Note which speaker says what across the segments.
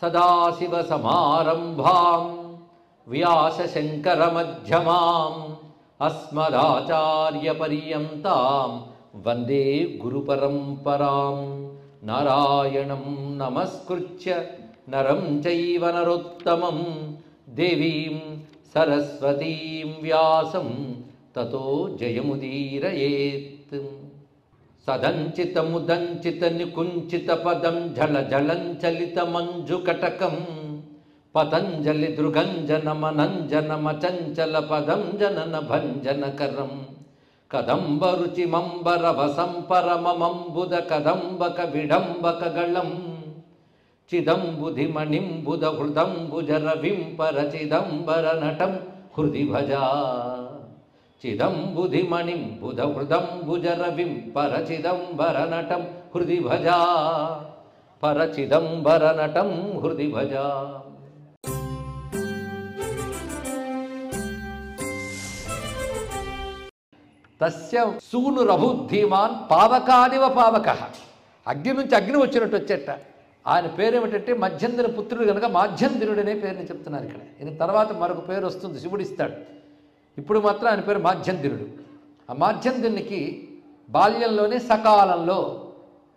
Speaker 1: సదాశివసమారంభాం వ్యాసశంకరమధ్యమాం అస్మదాచార్యపర్యంతాం వందే గురుపరంపరాం. నారాయణం నమస్కృత్య నరం చైవ నరోత్తమం దేవీం సరస్వతీం వ్యాసం తతో జయముదీరయేత్. సదంచితముదంచిత నికుంచిత పదం జల జలంచలిత మంజుకటకం పతంజలి దృగంజనమనంజనమచంచల పదం జనన భంజనకరం కదంబరుచిమంబరవసంపరమమంబుద కదంబక విడంబకగళం చిదంబుధిమణింబుద హృదంబుజరవింపర చిదంబర నటం హృది భజా. చిదంబుధిమణింబుద హృదంబుజరవింపర చిదంబర నటం హృది భజా. పర చిదంబర నటం హృది భజా. తస్య సూనురభుద్ధీమాన్ పావకాదివ పావక. అగ్ని నుంచి అగ్ని వచ్చినట్టు వచ్చేట. ఆయన పేరేమిటంటే మధ్యంధన పుత్రుడు కనుక మాధ్యంధనుడు అనే పేరుని చెప్తున్నారు ఇక్కడ. ఈయన తర్వాత మరొక పేరు వస్తుంది, శివుడు ఇస్తాడు. ఇప్పుడు మాత్రం ఆయన పేరు మాధ్యంధనుడు. ఆ మాధ్యంధునికి బాల్యంలోనే సకాలంలో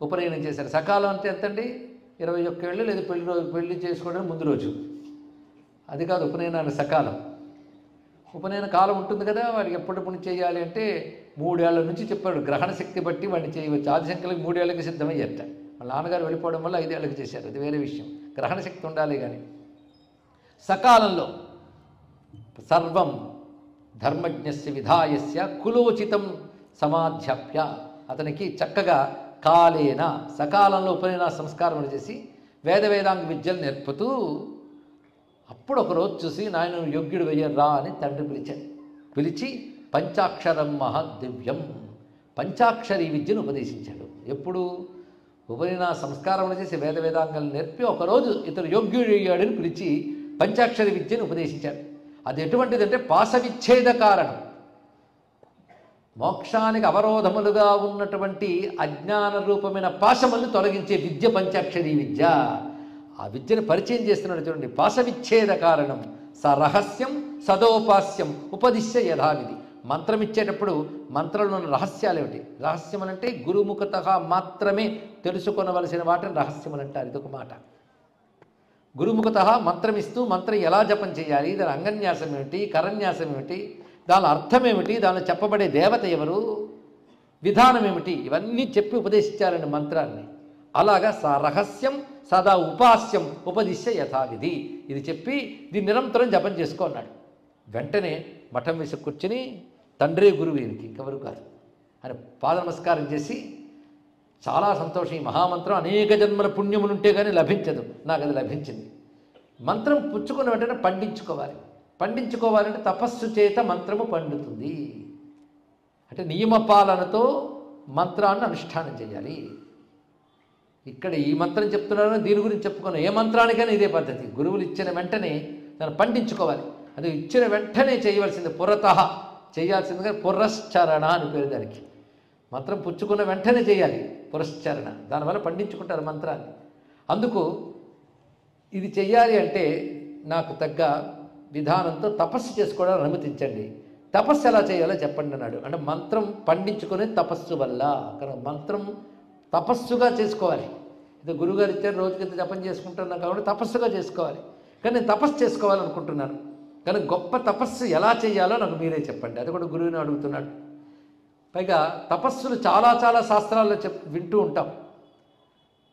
Speaker 1: ఉపనయనం చేశారు. సకాలం అంటే ఎంతండి? 21 ఏళ్ళు, లేదా పెళ్లి చేసుకోవడానికి ముందు రోజు. అది కాదు ఉపనయనానికి సకాలం. ఉపనయన కాలం ఉంటుంది కదా, వాడికి ఎప్పటిప్పుడు చేయాలి అంటే 3 ఏళ్ల నుంచి చెప్పాడు. గ్రహణ శక్తి బట్టి వాడిని చేయవచ్చు. ఆదిశంకర్లకు 3 ఏళ్ళకి సిద్ధమయ్యారట. వాళ్ళ నాన్నగారు వెళ్ళిపోవడం వల్ల 5 ఏళ్ళకి చేశారు. అది వేరే విషయం. గ్రహణ శక్తి ఉండాలి. కానీ సకాలంలో సర్వం ధర్మజ్ఞస్య విధాయస్య కులోచితం సమాధ్యాప్య. అతనికి చక్కగా కాలేన సకాలంలో ఉపనయన సంస్కారం చేసి వేదాంగ విద్యలు నేర్పుతూ, అప్పుడు ఒకరోజు చూసి నాయన యోగ్యుడు వెయ్యర్రా అని తండ్రి పిలిచి పంచాక్షరం మహాదివ్యం పంచాక్షరి విద్యను ఉపదేశించాడు. ఎప్పుడు? ఉపనయన సంస్కారం చేసి వేదాంగాలు నేర్పి ఒకరోజు ఇతడు యోగ్యుడు అయ్యాడని పిలిచి పంచాక్షరి విద్యను ఉపదేశించాడు. అది ఎటువంటిదంటే పాశవిచ్ఛేద కారణం. మోక్షానికి అవరోధములుగా ఉన్నటువంటి అజ్ఞాన రూపమైన పాశములను తొలగించే విద్య పంచాక్షరి విద్య. ఆ విద్యను పరిచయం చేస్తున్నాడు చూడండి. పాశవిచ్ఛేద కారణం స రహస్యం సదోపాస్యం ఉపదిశ్య యథావిధి. మంత్రం ఇచ్చేటప్పుడు మంత్రంలో ఉన్న రహస్యాలు ఏమిటి? రహస్యములంటే గురుముఖత మాత్రమే తెలుసుకొనవలసిన వాటిని రహస్యములు అంటారు. ఇదొక మాట. గురుముఖత మంత్రం ఇస్తూ మంత్రం ఎలా జపం చేయాలి, దాని అంగన్యాసం ఏమిటి, కరన్యాసం ఏమిటి, దాని అర్థం ఏమిటి, దానిలో చెప్పబడే దేవత ఎవరు, విధానం ఏమిటి, ఇవన్నీ చెప్పి ఉపదేశించారండి మంత్రాన్ని. అలాగా రహస్యం సదా ఉపాస్యం ఉపదిశ్య యథావిధి. ఇది చెప్పి దీన్ని నిరంతరం జపం చేసుకో అన్నాడు. వెంటనే మఠం వేసి కూర్చుని తండ్రే గురువు వీరికి ఇంకెవరు కాదు అని పాద నమస్కారం చేసి, చాలా సంతోషం, ఈ మహామంత్రం అనేక జన్మల పుణ్యములుంటే కానీ లభించదు, నాకు అది లభించింది. మంత్రం పుచ్చుకున్న వెంటనే పండించుకోవాలి. పండించుకోవాలంటే తపస్సు చేత మంత్రము పండుతుంది. అంటే నియమపాలనతో మంత్రాన్ని అనుష్ఠానం చేయాలి. ఇక్కడ ఈ మంత్రం చెప్తున్నారని దీని గురించి చెప్పుకున్నాం. ఏ మంత్రానికైనా ఇదే పద్ధతి. గురువులు ఇచ్చిన వెంటనే దాన్ని పండించుకోవాలి. అది ఇచ్చిన వెంటనే చేయవలసింది, పురతః చేయాల్సిందిగా పురశ్చరణ అని పేరు దానికి. మంత్రం పుచ్చుకున్న వెంటనే చేయాలి పురశ్చరణ. దానివల్ల పండించుకుంటారు మంత్రాన్ని. అందుకు ఇది చెయ్యాలి అంటే నాకు తగ్గ విధానంతో తపస్సు చేసుకోవడానికి అనుమతించండి. తపస్సు ఎలా చేయాలో చెప్పండి అన్నాడు. అంటే మంత్రం పండించుకునే తపస్సు వల్ల. కనుక మంత్రం తపస్సుగా చేసుకోవాలి. ఇది గురువుగారు ఇచ్చారు, రోజుకింత జపం చేసుకుంటున్నాను కాబట్టి తపస్సుగా చేసుకోవాలి. కానీ నేను తపస్సు చేసుకోవాలనుకుంటున్నాను, కానీ గొప్ప తపస్సు ఎలా చేయాలో నాకు మీరే చెప్పండి. అది కూడా గురువుని అడుగుతున్నాడు. పైగా తపస్సులు చాలా చాలా శాస్త్రాల్లో వింటూ ఉంటాం.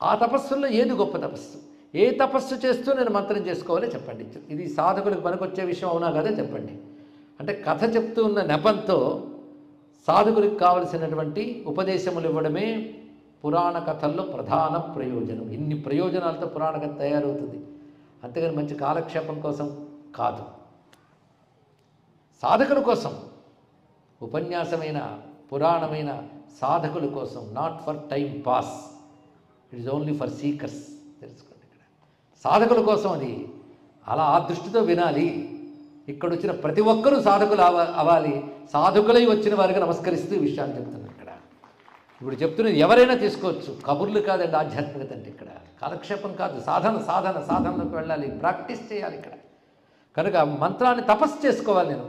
Speaker 1: ఆ తపస్సుల్లో ఏది గొప్ప తపస్సు, ఏ తపస్సు చేస్తూ నేను మంత్రం చేసుకోవాలో చెప్పండి. ఇది సాధకులకు పనికొచ్చే విషయం అవునా కదా చెప్పండి. అంటే కథ చెప్తూ ఉన్న నెపంతో సాధకులకు కావలసినటువంటి ఉపదేశములు ఇవ్వడమే పురాణ కథల్లో ప్రధాన ప్రయోజనం. ఇన్ని ప్రయోజనాలతో పురాణ కథ తయారవుతుంది. అంతేగాని మంచి కాలక్షేపం కోసం కాదు. సాధకుల కోసం ఉపన్యాసమైన పురాణమైన సాధకుల కోసం, not for time pass. It is only for seekers. తెలుసుకోండి. ఇక్కడ సాధకుల కోసం అది. అలా ఆ దృష్టితో వినాలి. ఇక్కడ వచ్చిన ప్రతి ఒక్కరూ సాధకులు అవ్వాలి. సాధకులై వచ్చిన వారికి నమస్కరిస్తూ ఈ విషయాన్ని చెప్తున్నాను. ఇక్కడ ఇప్పుడు చెప్తున్నది ఎవరైనా తీసుకోవచ్చు, కబుర్లు కాదండి ఆధ్యాత్మికత అంటే. ఇక్కడ కాలక్షేపం కాదు, సాధన సాధన సాధనలోకి వెళ్ళాలి, ప్రాక్టీస్ చేయాలి ఇక్కడ. కనుక మంత్రాన్ని తపస్సు చేసుకోవాలి. నేను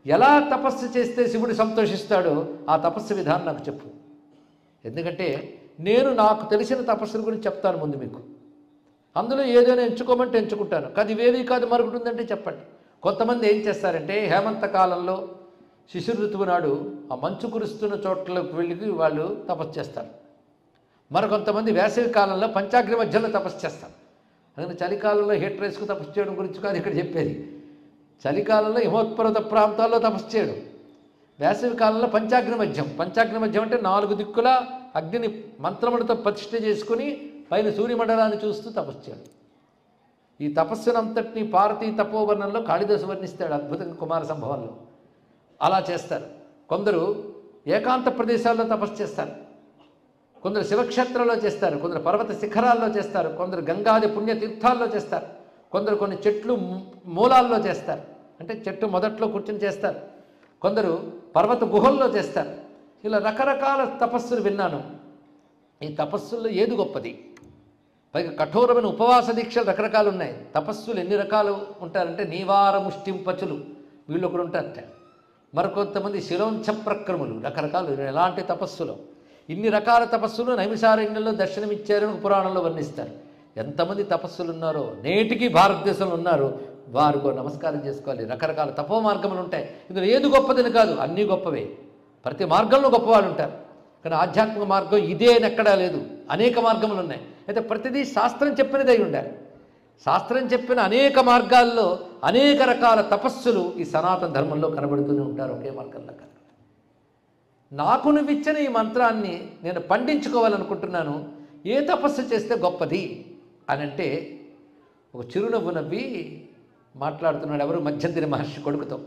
Speaker 1: ఎలా తపస్సు చేస్తే శివుడు సంతోషిస్తాడో ఆ తపస్సు విధానం నాకు చెప్పు. ఎందుకంటే నేను నాకు తెలిసిన తపస్సుల గురించి చెప్తాను ముందు మీకు. అందులో ఏదైనా ఎంచుకోమంటే ఎంచుకుంటాను, కాదు ఇవేవి కాదు మరొకటి ఉందంటే చెప్పండి. కొంతమంది ఏం చేస్తారంటే హేమంత కాలంలో శిశిర ఋతువు నాడు ఆ మంచు కురుస్తున్న చోట్లకు వెళ్ళి వాళ్ళు తపస్సు చేస్తారు. మరికొంతమంది వేసవి కాలంలో పంచాగ్ని మధ్యలో తపస్సు చేస్తారు. అందుకని చలికాలంలో హీటర్ వేసుకు తపస్సు చేయడం గురించి కాదు ఇక్కడ చెప్పేది. చలికాలంలో హిమోత్పర్వత ప్రాంతాల్లో తపస్సు చేయడం, వేసవి కాలంలో పంచాగ్ని మధ్యం. పంచాగ్ని మధ్యం అంటే 4 దిక్కుల అగ్నిని మంత్రములతో ప్రతిష్ఠ చేసుకుని పైన సూర్యమండలాన్ని చూస్తూ తపస్సు చేయడం. ఈ తపస్సునంతటినీ భారతీయ తపోవర్ణంలో కాళిదాసు వర్ణిస్తాడు అద్భుతంగా కుమార సంభవంలో. అలా చేస్తారు. కొందరు ఏకాంత ప్రదేశాల్లో తపస్సు చేస్తారు, కొందరు శివక్షేత్రంలో చేస్తారు, కొందరు పర్వత శిఖరాల్లో చేస్తారు, కొందరు గంగాది పుణ్యతీర్థాల్లో చేస్తారు, కొందరు కొన్ని చెట్లు మూలాల్లో చేస్తారు, అంటే చెట్టు మొదట్లో కూర్చొని చేస్తారు, కొందరు పర్వత గుహల్లో చేస్తారు. ఇలా రకరకాల తపస్సులు విన్నాను. ఈ తపస్సుల్లో ఏది గొప్పది? పైగా కఠోరమైన ఉపవాస దీక్షలు రకరకాలు ఉన్నాయి. తపస్సులు ఎన్ని రకాలు ఉంటారంటే నీవార ముష్టింపచులు వీళ్ళు ఒకరు ఉంటారట. మరికొంతమంది శిరోంచ ప్రక్రములు, రకరకాలు ఎలాంటి తపస్సులో. ఇన్ని రకాల తపస్సులు నైమిషారణ్యంలో దర్శనమిచ్చారని పురాణంలో వర్ణిస్తారు. ఎంతమంది తపస్సులు ఉన్నారో నేటికి భారతదేశంలో ఉన్నారు, వారికి నమస్కారం చేసుకోవాలి. రకరకాల తపో మార్గములు ఉంటాయి. ఇందులో ఏది గొప్పదని కాదు, అన్నీ గొప్పవే. ప్రతి మార్గంలో గొప్పవాళ్ళు ఉంటారు. కానీ ఆధ్యాత్మిక మార్గం ఇదే అని ఎక్కడా లేదు, అనేక మార్గములు ఉన్నాయి. అయితే ప్రతిదీ శాస్త్రం చెప్పినదై ఉండాలి. శాస్త్రం చెప్పిన అనేక మార్గాల్లో అనేక రకాల తపస్సులు ఈ సనాతన ధర్మంలో కనబడుతూనే ఉంటారు, ఒకే మార్గంలో కనబడతారు. నాకు నువ్విచ్చిన ఈ మంత్రాన్ని నేను పండించుకోవాలనుకుంటున్నాను, ఏ తపస్సు చేస్తే గొప్పది అని అంటే ఒక చిరునవ్వు నవ్వి మాట్లాడుతున్నాడు ఎవరు? మధ్యంతరి మహర్షి కొడుకుతో.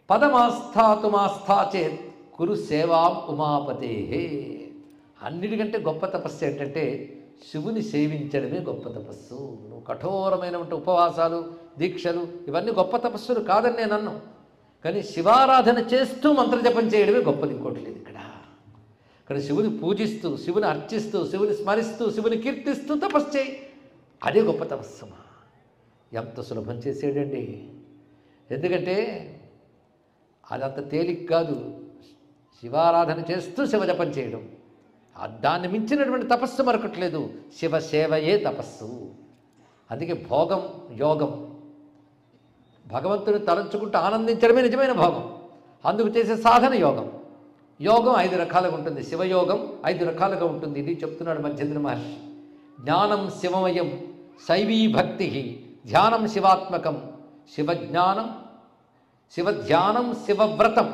Speaker 1: పదమాస్థాతుమాస్థాచేత్ కురు సేవాం ఉమాపతే. అన్నిటికంటే గొప్ప తపస్సు ఏంటంటే శివుని సేవించడమే గొప్ప తపస్సు. నువ్వు కఠోరమైనటువంటి ఉపవాసాలు దీక్షలు ఇవన్నీ గొప్ప తపస్సులు కాదని నేను అన్నాను. కానీ శివారాధన చేస్తూ మంత్రజపం చేయడమే గొప్పది, ఇంకోటి లేదు ఇక్కడ. ఇక్కడ శివుని పూజిస్తూ, శివుని అర్చిస్తూ, శివుని స్మరిస్తూ, శివుని కీర్తిస్తూ తపస్సు చేయి, అదే గొప్ప తపస్సు. ఎంత సులభం చేసేయండి. ఎందుకంటే అదంత తేలిక కాదు. శివారాధన చేస్తూ శివజపం చేయడం, దాన్ని మించినటువంటి తపస్సు మరొకట్లేదు. శివసేవయే తపస్సు. అందుకే భోగం యోగం, భగవంతుని తలంచుకుంటూ ఆనందించడమే నిజమైన భోగం. అందుకు చేసే సాధన యోగం. యోగం 5 రకాలుగా ఉంటుంది, శివయోగం 5 రకాలుగా ఉంటుంది. ఇది చెప్తున్నాడు మధ్యంతరి మహర్షి. జ్ఞానం శివమయం, శైవీ భక్తి, ధ్యానం శివాత్మకం, శివజ్ఞానం శివధ్యానం, శివవ్రతం,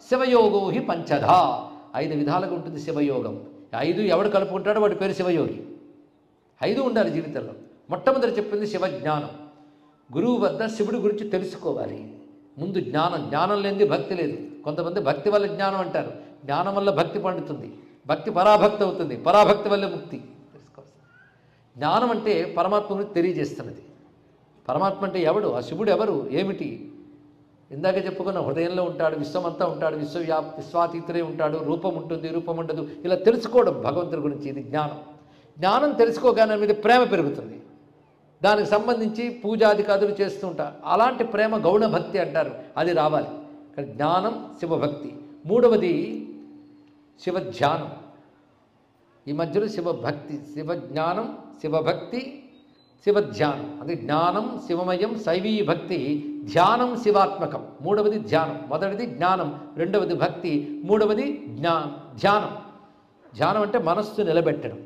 Speaker 1: శివయోగో హి పంచధా. 5 విధాలుగా ఉంటుంది శివయోగం. 5 ఎవడు కలుపుకుంటాడో వాడి పేరు శివయోగి. 5 ఉండాలి జీవితంలో. మొట్టమొదటి చెప్పింది శివజ్ఞానం. గురువు వద్ద శివుడి గురించి తెలుసుకోవాలి. ముందు జ్ఞానం, జ్ఞానం లేనిది భక్తి లేదు. కొంతమంది భక్తి వల్ల జ్ఞానం అంటారు, జ్ఞానం వల్ల భక్తి పండుతుంది, భక్తి పరాభక్తి అవుతుంది, పరాభక్తి వల్ల ముక్తి. తెలుసుకోవాలి. జ్ఞానం అంటే పరమాత్మని తెలియజేస్తున్నది. పరమాత్మ అంటే ఎవడు? ఆ శివుడు ఎవరు, ఏమిటి? ఇందాక చెప్పుకున్న హృదయంలో ఉంటాడు, విశ్వమంతా ఉంటాడు, విశ్వాతీతుడే ఉంటాడు, రూపం ఉంటుంది, రూపం ఉండదు, ఇలా తెలుసుకోవడం భగవంతుడి గురించి. ఇది జ్ఞానం. జ్ఞానం తెలుసుకోగానే మీద ప్రేమ పెరుగుతుంది. దానికి సంబంధించి పూజాదికాదులు చేస్తూ ఉంటారు. అలాంటి ప్రేమ గౌణ భక్తి అంటారు, అది రావాలి. కానీ జ్ఞానం శివభక్తి. మూడవది శివధ్యానం. ఈ మధ్యలో శివభక్తి, శివజ్ఞానం, శివభక్తి, శివధ్యానం. అది జ్ఞానం శివమయం, శైవీ భక్తి, ధ్యానం శివాత్మకం. మూడవది ధ్యానం. మొదటిది జ్ఞానం, రెండవది భక్తి, మూడవది ధ్యానం. ధ్యానం అంటే మనస్సు నిలబెట్టడం.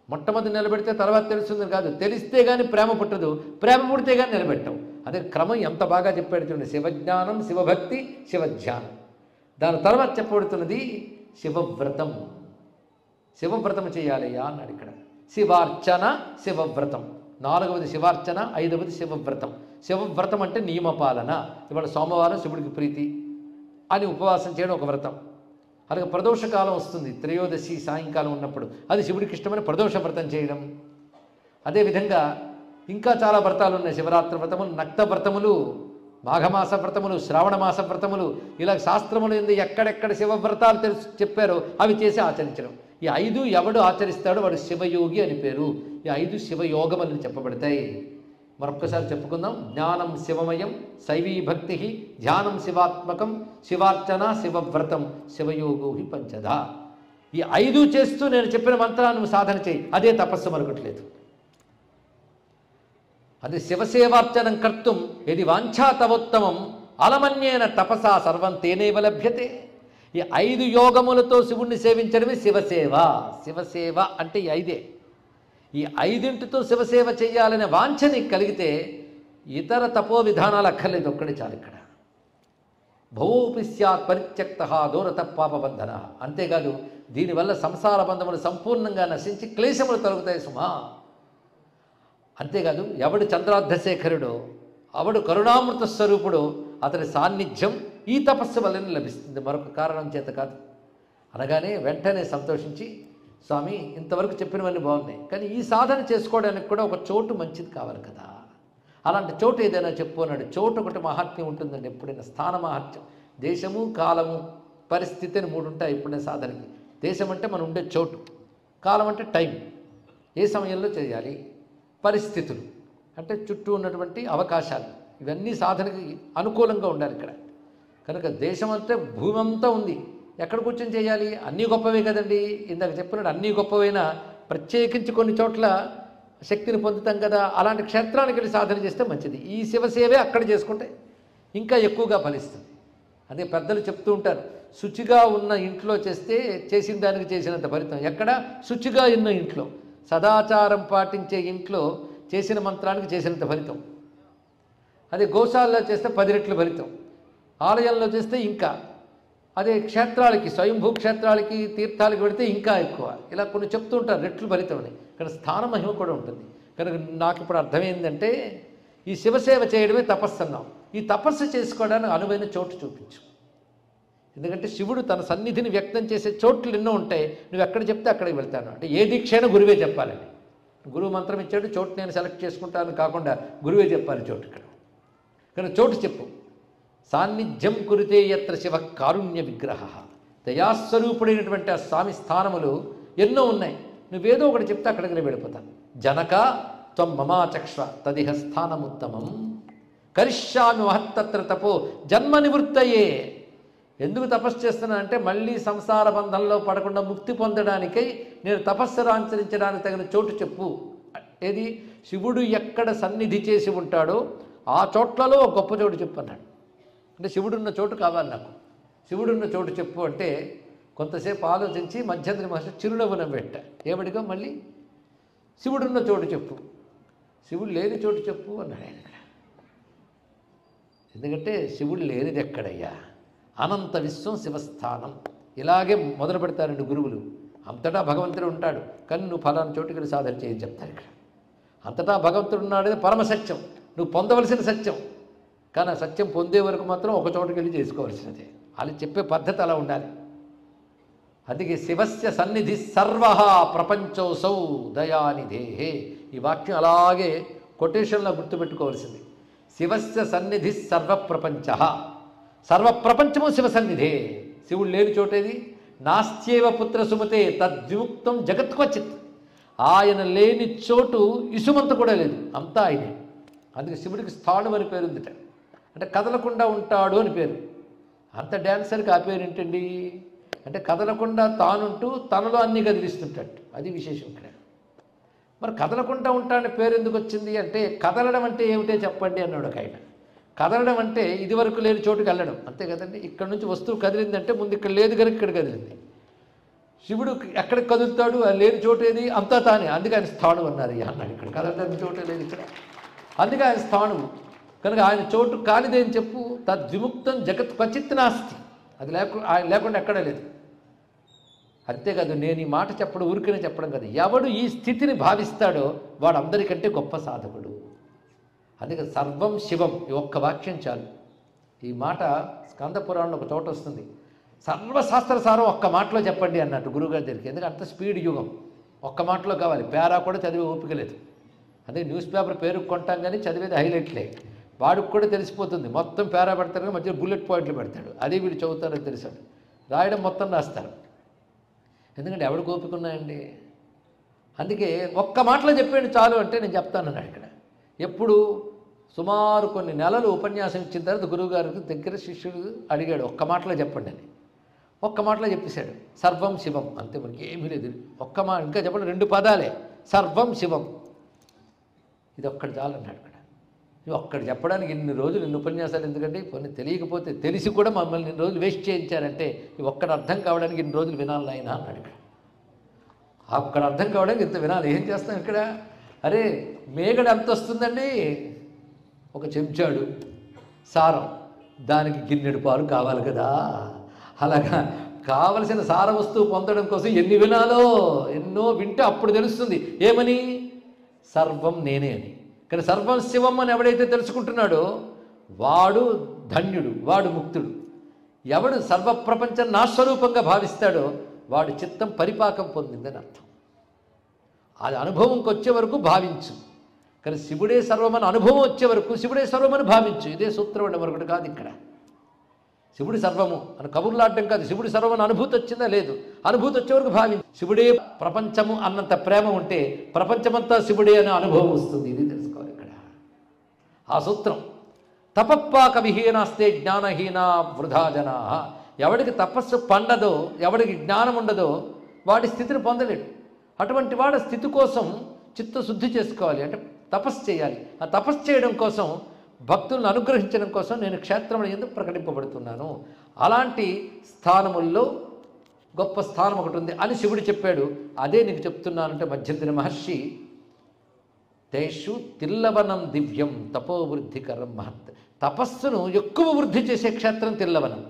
Speaker 1: మొట్టమొదటి నిలబెడితే తర్వాత తెలుస్తుంది కాదు, తెలిస్తే కానీ ప్రేమ పుట్టదు, ప్రేమ పుడితే కానీ నిలబెట్టం. అదే క్రమం ఎంత బాగా చెప్పాడు చూడండి. శివజ్ఞానం, శివభక్తి, శివధ్యానం. దాని తర్వాత చెప్పబడుతున్నది శివవ్రతం. శివవ్రతం చేయాలయ్యా అన్నాడు ఇక్కడ. శివార్చన, శివవ్రతం. 4వది శివార్చన, 5వది శివవ్రతం. శివవ్రతం అంటే నియమపాలన. ఇవాళ సోమవారం శివుడికి ప్రీతి అని ఉపవాసం చేయడం ఒక వ్రతం. అలాగే ప్రదోషకాలం వస్తుంది, త్రయోదశి సాయంకాలం ఉన్నప్పుడు, అది శివుడికి ఇష్టమైన ప్రదోష వ్రతం చేయడం. అదేవిధంగా ఇంకా చాలా వ్రతాలు ఉన్నాయి. శివరాత్రి వ్రతములు, నక్త వ్రతములు, మాఘమాస వ్రతములు, శ్రావణమాస వ్రతములు, ఇలా శాస్త్రములు ఎక్కడెక్కడ శివవ్రతాలు చెప్పారో అవి చేసి ఆచరించడం. ఈ 5 ఎవడు ఆచరిస్తాడో వాడు శివయోగి అని పేరు. ఈ 5 శివయోగములను చెప్పబడతాయి. మరొక్కసారి చెప్పుకుందాం. జ్ఞానం శివమయం, శైవీ భక్తి, ధ్యానం శివాత్మకం, శివార్చన శివవ్రతం, శివయోగో హి పంచదా. ఈ 5 చేస్తూ నేను చెప్పిన మంత్రాన్ని నువ్వు సాధన చేయి, అదే తపస్సు మరొకట్లేదు. అది శివసేవార్చనం కర్తుం యది వాంఛా తవోత్తమం అలమన్యేన తపసా సర్వం తేనేవ లభ్యతే. ఈ 5 యోగములతో శివుణ్ణి సేవించడమే శివసేవ. శివసేవ అంటే ఈ 5. ఈ 5ంటితో శివసేవ చేయాలనే వాంఛ నీకు కలిగితే ఇతర తపో విధానాలు అక్కర్లేదు, ఒక్కడే చాలు. ఇక్కడ భవోపి స్యాత్ పరిత్యక్త దూరత పాపబంధన. అంతేకాదు దీనివల్ల సంసార బంధములు సంపూర్ణంగా నశించి క్లేశములు తొలగుతాయి సుమా. అంతేకాదు ఎవడు చంద్రార్ధశేఖరుడో, అవడు కరుణామృత స్వరూపుడో అతని సాన్నిధ్యం ఈ తపస్సు వల్లనే లభిస్తుంది, మరొక కారణం చేత కాదు. అనగానే వెంటనే సంతోషించి, స్వామి ఇంతవరకు చెప్పినవన్నీ బాగున్నాయి, కానీ ఈ సాధన చేసుకోవడానికి కూడా ఒక చోటు మంచిది కావాలి కదా, అలాంటి చోటు ఏదైనా చెప్పు అన్నాడు. చోటు ఒకటి మహాత్మ్యం ఉంటుందండి ఎప్పుడైనా. స్థాన మహాత్మ్యం, దేశము కాలము పరిస్థితి అని 3 ఉంటాయి ఎప్పుడైనా సాధనకి. దేశం అంటే మనం ఉండే చోటు, కాలం అంటే టైం, ఏ సమయంలో చేయాలి, పరిస్థితులు అంటే చుట్టూ ఉన్నటువంటి అవకాశాలు, ఇవన్నీ సాధనకి అనుకూలంగా ఉండాలి ఇక్కడ. కనుక దేశం అంటే భూమి అంతా ఉంది, ఎక్కడ కూర్చొని చేయాలి? అన్నీ గొప్పవే కదండి. ఇందాక చెప్పినట్టు అన్నీ గొప్పవైనా ప్రత్యేకించి కొన్ని చోట్ల శక్తిని పొందుతాం కదా, అలాంటి క్షేత్రానికి వెళ్ళి సాధన చేస్తే మంచిది. ఈ శివసేవే అక్కడ చేసుకుంటే ఇంకా ఎక్కువగా ఫలిస్తుంది. అదే పెద్దలు చెప్తూ ఉంటారు, శుచిగా ఉన్న ఇంట్లో చేస్తే చేసిన దానికి చేసినంత ఫలితం. ఎక్కడ? శుచిగా ఉన్న ఇంట్లో, సదాచారం పాటించే ఇంట్లో చేసిన మంత్రానికి చేసినంత ఫలితం. అదే గోశాలలో చేస్తే 10 రెట్లు ఫలితం, ఆలయంలో చేస్తే ఇంకా, అదే క్షేత్రాలకి, స్వయంభూ క్షేత్రాలకి, తీర్థాలకి వెళితే ఇంకా ఎక్కువ. ఇలా కొన్ని చెప్తూ ఉంటారు రెట్లు ఫలితం అని. ఇక్కడ స్థాన మహిమ కూడా ఉంటుంది. కనుక నాకు ఇప్పుడు అర్థమైందంటే ఈ శివసేవ చేయడమే తపస్సు అన్నాం. ఈ తపస్సు చేసుకోవడానికి అనువైన చోటు చూపించు. ఎందుకంటే శివుడు తన సన్నిధిని వ్యక్తం చేసే చోట్లు ఎన్నో ఉంటాయి, నువ్వు ఎక్కడ చెప్తే అక్కడికి వెళ్తాను. అంటే ఏ దీక్షైనా గురువే చెప్పాలండి. గురువు మంత్రం ఇచ్చాడు, చోటు నేను సెలెక్ట్ చేసుకుంటాను కాకుండా గురువే చెప్పాలి చోటు. ఇక్కడ కానీ చోటు చెప్పు. సాన్నిధ్యం కురితే యత్ర శివ కారుణ్య విగ్రహ. దయాస్వరూపుడైనటువంటి ఆ స్వామి స్థానములు ఎన్నో ఉన్నాయి, నువ్వేదో ఒకటి చెప్తే అక్కడికి నేను వెళ్ళిపోతాను. జనక త్వం మమాచక్ష్వ తదిహ స్థానముత్తమం కరిష్యామి మహత్తత్ర తపో జన్మ నివృత్తయే. ఎందుకు తపస్సు చేస్తున్నానంటే మళ్ళీ సంసార బంధంలో పడకుండా ముక్తి పొందడానికై నేను తపస్సు ఆచరించడానికి తగిన చోటు చెప్పు. ఏది? శివుడు ఎక్కడ సన్నిధి చేసి ఉంటాడో ఆ చోట్లలో ఒక గొప్ప చోటు చెప్పు అన్నాడు. అంటే శివుడున్న చోటు కావాలి నాకు, శివుడున్న చోటు చెప్పు అంటే కొంతసేపు ఆలోచించి మధ్యంతరి మహర్షి చిరునవ్వు నవ్వెట్ట. ఏమడిగా మళ్ళీ శివుడున్న చోటు చెప్పు, శివుడు లేని చోటు చెప్పు అన్నాడు ఆయన. ఎందుకంటే శివుడు లేనిది ఎక్కడయ్యా? అనంత విశ్వం శివస్థానం. ఇలాగే మొదలు పెడతారండి గురువులు. అంతటా భగవంతుడు ఉంటాడు, కానీ నువ్వు ఫలానా చోటుకి వెళ్ళి సాధన చేయని చెప్తారు. ఇక్కడ అంతటా భగవంతుడు ఉన్నాడేది పరమసత్యం, నువ్వు పొందవలసిన సత్యం. కానీ ఆ సత్యం పొందే వరకు మాత్రం ఒక చోటుకి వెళ్ళి చేసుకోవాల్సినదే. వాళ్ళు చెప్పే పద్ధతి అలా ఉండాలి. అందుకే శివస్య సన్నిధి సర్వ ప్రపంచోసౌ దయానిధేహే. ఈ వాక్యం అలాగే కొటేషన్లో గుర్తుపెట్టుకోవాల్సింది. శివస్య సన్నిధి సర్వప్రపంచ, సర్వప్రపంచము శివ సన్నిధే. శివుడు లేని చోటేది? నాస్త్యేవ పుత్ర సుమతే తద్విముక్తం జగత్క్వచిత్. ఆయన లేని చోటు ఇసుమంత కూడా లేదు, అంతా ఆయనే. అందుకే శివుడికి స్థాణువు అని పేరు ఉందిట, అంటే కదలకుండా ఉంటాడు అని పేరు. అంత డ్యాన్సర్కి ఆ పేరు ఏంటండి అంటే కదలకుండా తానుంటూ తనలో అన్నీ కదిలిస్తుంటాడు. అది విశేషం ఇక్కడ. మరి కదలకుండా ఉంటాడని పేరు ఎందుకు వచ్చింది అంటే కదలడం అంటే ఏమిటో చెప్పండి అన్నాడు ఒక ఆయన. కదలడం అంటే ఇదివరకు లేని చోటుకి వెళ్ళడం, అంతే కదండి. ఇక్కడ నుంచి వస్తువు కదిలిందంటే ముందు ఇక్కడ లేదు కనుక ఇక్కడ కదిలింది. శివుడు ఎక్కడికి కదులుతాడు? లేని చోటు ఏది? అంతా తానే. అందుకే ఆయన స్థాణువు అన్నారు అన్నాడు. ఇక్కడ కదలడానికి చోటే లేదు ఇక్కడ, అందుకే ఆయన స్థాణువు. కనుక ఆయన చోటు కానిదేని చెప్పు. తద్విముక్తం జగత్ క్వచిత్ నాస్తి. అది ఆయన లేకుండా ఎక్కడా లేదు. అంతేకాదు నేను ఈ మాట చెప్పడం ఊరికనే చెప్పడం కదా, ఎవడు ఈ స్థితిని భావిస్తాడో వాడు అందరికంటే గొప్ప సాధకుడు. అందుకే సర్వం శివం, ఈ ఒక్క వాక్యం చాలు. ఈ మాట స్కంద పురాణంలో ఒక చోట వస్తుంది. సర్వశాస్త్ర సారం ఒక్క మాటలో చెప్పండి అన్నట్టు గురువుగారి దగ్గరికి. ఎందుకంటే అంత స్పీడ్ యుగం, ఒక్క మాటలో కావాలి. పేరా కూడా చదివే ఓపిక లేదు. అదే న్యూస్ పేపర్ పేరుకు కొంటాం కానీ చదివేది హైలైట్లే. వాడికి కూడా తెలిసిపోతుంది. మొత్తం పేరా పెడతారు కానీ మధ్యలో బుల్లెట్ పాయింట్లు పెడతాడు. అదే వీడు చదువుతారని తెలిసాడు. రాయడం మొత్తం రాస్తారు. ఎందుకంటే ఎవడికి ఓపిక ఉన్నాయండి. అందుకే ఒక్క మాటలో చెప్పాడు చాలు అంటే నేను చెప్తానన్నాడు ఇక్కడ. ఎప్పుడు సుమారు కొన్ని నెలలు ఉపన్యాసం ఇచ్చిన తర్వాత గురువుగారికి దగ్గర శిష్యుడు అడిగాడు, ఒక్క మాటలో చెప్పండి అని. ఒక్క మాటలో చెప్పేశాడు, సర్వం శివం. అంతే, మనకి ఏమీ లేదు. ఒక్క మాట ఇంకా చెప్పండి, 2 పదాలే, సర్వం శివం. ఇది ఒక్కటి చాలు అన్నాడు ఇక్కడ. ఒక్కటి చెప్పడానికి ఇన్ని రోజులు ఇన్ని ఉపన్యాసాలు ఎందుకంటే కొన్ని తెలియకపోతే తెలిసి కూడా మమ్మల్ని ఇన్ని రోజులు వేస్ట్ చేయించారంటే ఈ ఒక్కటి అర్థం కావడానికి ఇన్ని రోజులు వినాలి ఆయన అన్నాడు ఇక్కడ. ఆ ఒక్కటి అర్థం కావడానికి ఇంత వినాలి. ఏం చేస్తాం ఇక్కడ? అరే మేగడ ఎంత వస్తుందండి? ఒక చెంచాడు సారం, దానికి గిన్నెడు పాలు కావాలి కదా. అలాగా కావలసిన సార వస్తువు పొందడం కోసం ఎన్ని వినాలో, ఎన్నో వింటే అప్పుడు తెలుస్తుంది ఏమని, సర్వం నేనే అని. కానీ సర్వం శివం అని ఎవడైతే తెలుసుకుంటున్నాడో వాడు ధన్యుడు, వాడు ముక్తుడు. ఎవడు సర్వప్రపంచం నా స్వరూపంగా భావిస్తాడో వాడు చిత్తం పరిపాకం పొందిందని అర్థం. అది అనుభవంకి వచ్చే వరకు భావించు, కానీ శివుడే సర్వమని అనుభవం వచ్చే వరకు శివుడే సర్వమని భావించు. ఇదే సూత్రం అండి, మరొకటి కాదు ఇక్కడ. శివుడి సర్వము అని కబుర్లాడటం కాదు, శివుడి సర్వమని అనుభూతి వచ్చిందా లేదు, అనుభూతి వచ్చే వరకు భావించు. శివుడే ప్రపంచము అన్నంత ప్రేమ ఉంటే ప్రపంచమంతా శివుడే అనే అనుభవం వస్తుంది. ఇది తెలుసుకోవాలి ఇక్కడ ఆ సూత్రం. తపప్పాక విహీనాస్తే జ్ఞానహీన వృధా జనా. ఎవడికి తపస్సు పండదో, ఎవడికి జ్ఞానం ఉండదో వాడి స్థితిని పొందలేడు. అటువంటి వాడి స్థితి కోసం చిత్తశుద్ధి చేసుకోవాలి, అంటే తపస్సు చేయాలి. ఆ తపస్సు చేయడం కోసం, భక్తులను అనుగ్రహించడం కోసం నేను క్షేత్రముల యందు ప్రకటింపబడుతున్నాను. అలాంటి స్థానముల్లో గొప్ప స్థానం ఒకటి ఉంది అని శివుడు చెప్పాడు. అదే నీకు చెప్తున్నానంటే మధ్యంతరి మహర్షి తేషు తిల్లవనం దివ్యం తపోవృద్ధికరం మహత్. తపస్సును ఎక్కువ వృద్ధి చేసే క్షేత్రం తిల్లవనం.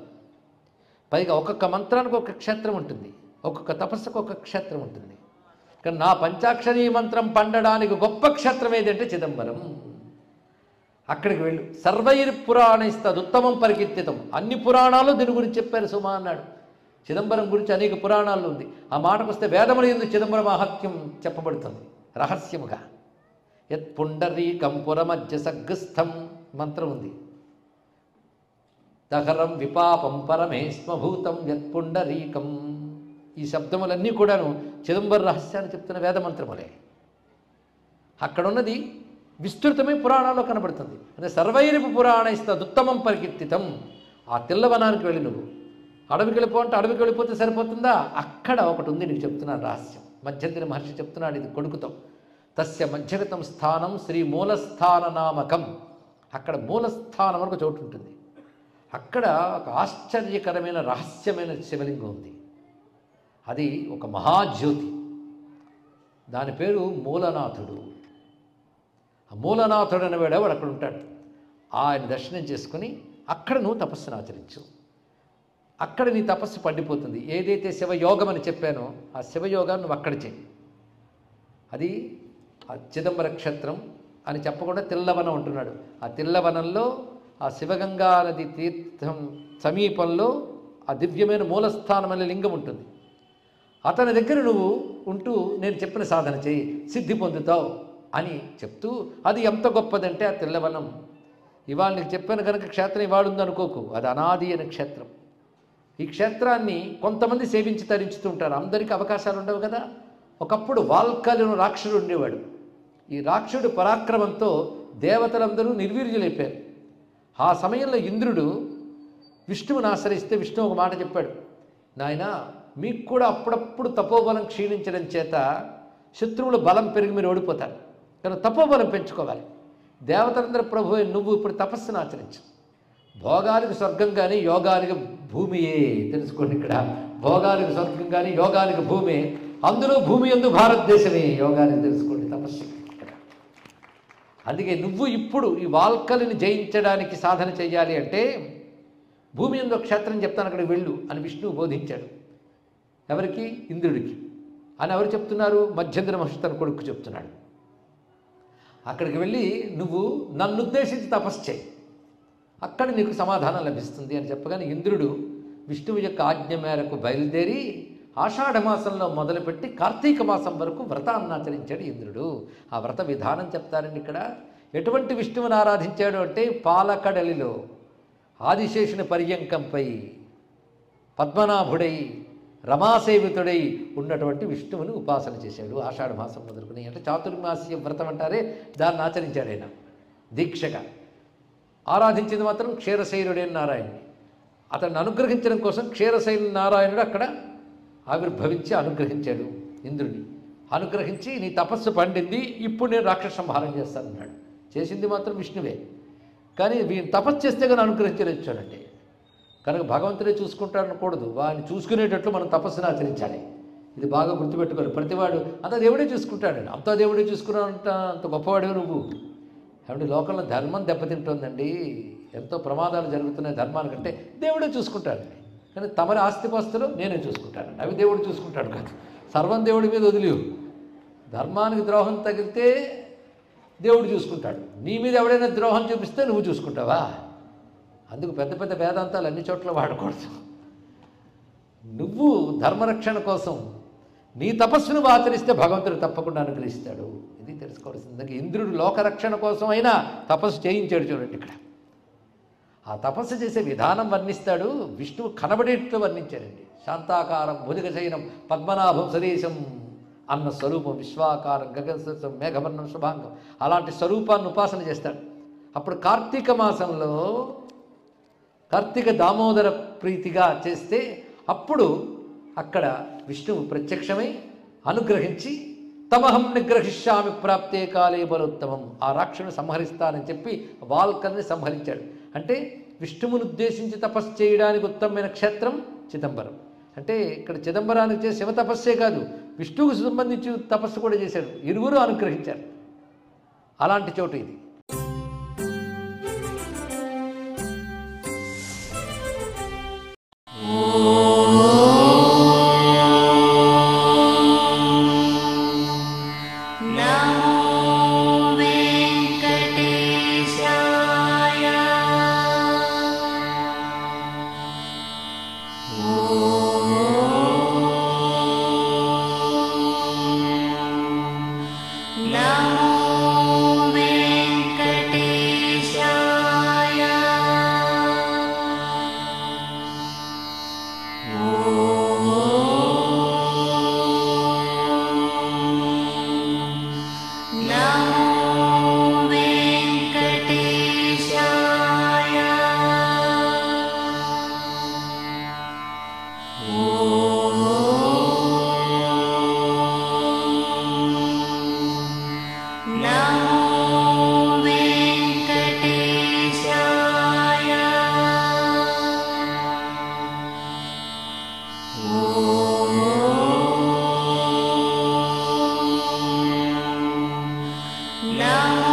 Speaker 1: పైగా ఒక్కొక్క మంత్రానికి ఒక క్షేత్రం ఉంటుంది, ఒక్కొక్క తపస్సుకు ఒక క్షేత్రం ఉంటుంది. కానీ నా పంచాక్షరీ మంత్రం పండడానికి గొప్ప క్షేత్రం ఏదంటే చిదంబరం. అక్కడికి వెళ్ళు. సర్వైర్ పురాణైస్తది ఉత్తమం పరికీర్తితం. అన్ని పురాణాలు దీని గురించి చెప్పారు సుమా అన్నాడు. చిదంబరం గురించి అనేక పురాణాలు ఉంది. ఆ మాటకు వస్తే వేదముల యందు చిదంబరం మహత్యం చెప్పబడుతుంది రహస్యముగా. యత్ పుండరీకం పురమధ్య సగ్గస్థం మంత్రం ఉంది. దహరం విపాపం పరమేశ్వభూతం యత్ పుండరీకం. ఈ శబ్దములన్నీ కూడాను చిదంబర రహస్యాన్ని చెప్తున్న వేదమంత్రములే. అక్కడున్నది విస్తృతమై పురాణాల్లో కనబడుతుంది. అంటే సర్వైరపు పురాణైస్తది ఉత్తమం పరికీర్తితం. ఆ తిల్లవనానికి వెళ్ళి నువ్వు అడవికి వెళ్ళిపో అంటే అడవికి వెళ్ళిపోతే సరిపోతుందా? అక్కడ ఒకటి ఉంది, నీకు చెప్తున్నాను రహస్యం. మధ్యంతరి మహర్షి చెప్తున్నాడు ఇది కొడుకుతో. తస్య మధ్యగతం స్థానం శ్రీ మూలస్థాన నామకం. అక్కడ మూలస్థానం వరకు చోటు ఉంటుంది. అక్కడ ఒక ఆశ్చర్యకరమైన రహస్యమైన శివలింగం ఉంది. అది ఒక మహాజ్యోతి. దాని పేరు మూలనాథుడు. ఆ మూలనాథుడు అనేవాడు వాడు అక్కడ ఉంటాడు. ఆయన దర్శనం చేసుకుని అక్కడ నువ్వు తపస్సును ఆచరించు. అక్కడ నీ తపస్సు పండిపోతుంది. ఏదైతే శివయోగం అని చెప్పానో ఆ శివయోగాన్ని నువ్వు అక్కడ చేయి. అది ఆ చిదంబర క్షేత్రం అని చెప్పకుండా తిల్లవనం అంటున్నాడు. ఆ తిల్లవనంలో ఆ శివగంగా నది తీర్థం సమీపంలో ఆ దివ్యమైన మూలస్థానం అనే లింగం ఉంటుంది. అతని దగ్గర నువ్వు ఉంటూ నేను చెప్పిన సాధన చేయి, సిద్ధి పొందుతావు అని చెప్తూ, అది ఎంత గొప్పదంటే ఆ తిల్లవనం. ఇవాళ నీకు చెప్పాను కనుక క్షేత్రం ఇవాళ ఉందనుకోకు, అది అనాది అనే క్షేత్రం. ఈ క్షేత్రాన్ని కొంతమంది సేవించి తరించుతూ ఉంటారు, అందరికీ అవకాశాలు ఉండవు కదా. ఒకప్పుడు వాల్కాలిను రాక్షసుడు ఉండేవాడు. ఈ రాక్షసుడు పరాక్రమంతో దేవతలందరూ నిర్వీర్యులైపోయారు. ఆ సమయంలో ఇంద్రుడు విష్ణువుని ఆశ్రయిస్తే విష్ణువు ఒక మాట చెప్పాడు, నాయన మీకు కూడా అప్పుడప్పుడు తపోబలం క్షీణించడం చేత శత్రువుల బలం పెరిగి మీరు ఓడిపోతారు, కానీ తపోబలం పెంచుకోవాలి. దేవతలందరూ ప్రభు నువ్వు ఇప్పుడు తపస్సును ఆచరించు. భోగానికి స్వర్గం కానీ యోగానికి భూమియే. తెలుసుకోండి ఇక్కడ, భోగానికి స్వర్గం కానీ యోగానికి భూమి, అందులో భూమి యందు భారతదేశమే యోగానికి. తెలుసుకోండి తపస్సు ఇక్కడ. అందుకే నువ్వు ఇప్పుడు ఈ వాల్కలిని జయించడానికి సాధన చేయాలి అంటే భూమి యందు ఒక క్షేత్రం చెప్తాను, అక్కడికి వెళ్ళు అని విష్ణువు బోధించాడు. ఎవరికి? ఇంద్రుడికి. అని ఎవరు చెప్తున్నారు? మధ్యంతర మహర్షి తన కొడుకు చెప్తున్నాడు. అక్కడికి వెళ్ళి నువ్వు నన్ను ఉద్దేశించి తపస్సు చేయి, అక్కడ నీకు సమాధానం లభిస్తుంది అని చెప్పగానే ఇంద్రుడు విష్ణువు యొక్క ఆజ్ఞ మేరకు బయలుదేరి ఆషాఢమాసంలో మొదలుపెట్టి కార్తీక మాసం వరకు వ్రతాన్ని ఆచరించాడు ఇంద్రుడు. ఆ వ్రత విధానం చెప్తారండి ఇక్కడ. ఎటువంటి విష్ణువుని ఆరాధించాడు అంటే పాలకడలిలో ఆదిశేషుని పర్యంకంపై పద్మనాభుడై రమాసేవితుడై ఉన్నటువంటి విష్ణువుని ఉపాసన చేశాడు. ఆషాఢ మాసం మొదలుకుని అంటే చాతుర్మాస్య వ్రతం అంటారే, దాన్ని ఆచరించాడు ఆయన దీక్షగా. ఆరాధించింది మాత్రం క్షీరశైలుడైన నారాయణుని. అతన్ని అనుగ్రహించడం కోసం క్షీరశైల నారాయణుడు అక్కడ ఆవిర్భవించి అనుగ్రహించాడు ఇంద్రుని. అనుగ్రహించి నీ తపస్సు పండింది, ఇప్పుడు నేను రాక్షస సంహారం చేస్తానన్నాడు. చేసింది మాత్రం విష్ణువే, కానీ వీని తపస్సు చేస్తే కానీ అనుగ్రహించలేదు. చూడండి, కనుక భగవంతుడే చూసుకుంటాడనకూడదు, వాడిని చూసుకునేటట్లు మనం తపస్సును ఆచరించాలి. ఇది బాగా గుర్తుపెట్టుకోవాలి. ప్రతివాడు అంత దేవుడే చూసుకుంటాడు, అంతా దేవుడే చూసుకున్నాడంట, అంత గొప్పవాడే నువ్వు. కాబట్టి లోకంలో ధర్మం దెబ్బతింటుందండి, ఎంతో ప్రమాదాలు జరుగుతున్నాయి ధర్మానికంటే. దేవుడే చూసుకుంటాడు, కానీ తమరి ఆస్తిపాస్తులు నేనే చూసుకుంటానండి, అవి దేవుడు చూసుకుంటాడు కాదు. సర్వం దేవుడి మీద వదిలేవు. ధర్మానికి ద్రోహం తగిలితే దేవుడు చూసుకుంటాడు, నీ మీద ఎవడైనా ద్రోహం చూపిస్తే నువ్వు చూసుకుంటావా? అందుకు పెద్ద పెద్ద వేదాంతాలు అన్ని చోట్ల వాడకూడదు. నువ్వు ధర్మరక్షణ కోసం నీ తపస్సును ఆచరిస్తే భగవంతుడు తప్పకుండా అనుగ్రహిస్తాడు. ఇది తెలుసుకోవాల్సింది. ఇంద్రుడు లోకరక్షణ కోసం అయినా తపస్సు చేయించాడు. చూడండి, ఇక్కడ ఆ తపస్సు చేసే విధానం వర్ణిస్తాడు. విష్ణువు కనబడేట్లు వర్ణించాడండి. శాంతాకారం భుజగశయనం పద్మనాభం సదేశం అన్న స్వరూపం, విశ్వాకారం గగనసదృశం మేఘవర్ణం శుభాంగం, అలాంటి స్వరూపాన్ని ఉపాసన చేస్తాడు. అప్పుడు కార్తీక మాసంలో కార్తీక దామోదర ప్రీతిగా చేస్తే అప్పుడు అక్కడ విష్ణువు ప్రత్యక్షమై అనుగ్రహించి తమహం నిగ్రహిష్యామి ప్రాప్తే కాలే బలోత్తమం, ఆ రాక్షసుని సంహరిస్తానని చెప్పి వాల్కర్ని సంహరించాడు. అంటే విష్ణువును ఉద్దేశించి తపస్సు చేయడానికి ఉత్తమమైన క్షేత్రం చిదంబరం. అంటే ఇక్కడ చిదంబరానికి చేసే శివ తపస్సే కాదు, విష్ణువుకు సంబంధించి తపస్సు కూడా చేశాడు. ఇరువురు అనుగ్రహించారు. అలాంటి చోటు ఇది.
Speaker 2: Now